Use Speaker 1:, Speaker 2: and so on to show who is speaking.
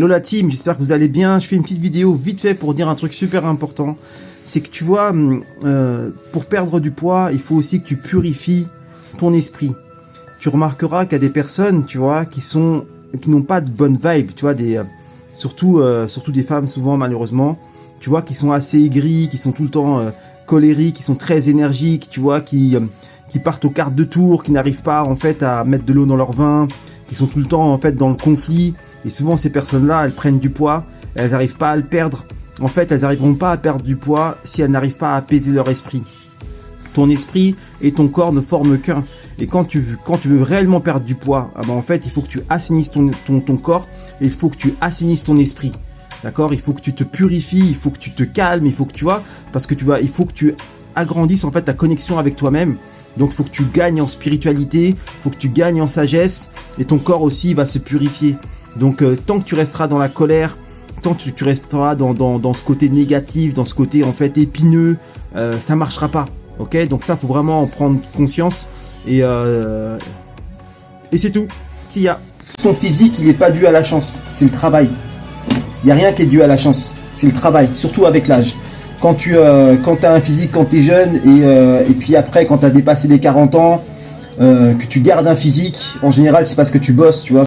Speaker 1: Hello la team, j'espère que vous allez bien. Je fais une petite vidéo vite fait pour dire un truc super important. C'est que tu vois, pour perdre du poids, il faut aussi que tu purifies ton esprit. Tu remarqueras qu'il y a des personnes, tu vois, qui n'ont pas de bonne vibe, tu vois, surtout des femmes souvent malheureusement, tu vois, qui sont assez aigries, qui sont tout le temps colériques, qui sont très énergiques, tu vois, qui partent aux cartes de tour, qui n'arrivent pas en fait à mettre de l'eau dans leur vin, qui sont tout le temps en fait dans le conflit. Et souvent ces personnes-là, elles prennent du poids, elles n'arrivent pas à le perdre. En fait, elles n'arriveront pas à perdre du poids si elles n'arrivent pas à apaiser leur esprit. Ton esprit et ton corps ne forment qu'un. Et quand tu veux réellement perdre du poids, en fait, il faut que tu assainisses ton corps et il faut que tu assainisses ton esprit. D'accord? Il faut que tu te purifies, il faut que tu te calmes, il faut que tu vois, parce que il faut que tu agrandisses en fait ta connexion avec toi-même. Donc il faut que tu gagnes en spiritualité, il faut que tu gagnes en sagesse et ton corps aussi va se purifier. Donc tant que tu resteras dans la colère, tant que tu resteras dans ce côté négatif, dans ce côté en fait épineux, ça marchera pas. Ok, donc ça faut vraiment en prendre conscience et c'est tout. S'il y a son physique, il n'est pas dû à la chance, c'est le travail. Il n'y a rien qui est dû à la chance, c'est le travail, surtout avec l'âge. Quand tu as un physique quand tu es jeune et puis après quand tu as dépassé les 40 ans, que tu gardes un physique, en général c'est parce que tu bosses, tu vois.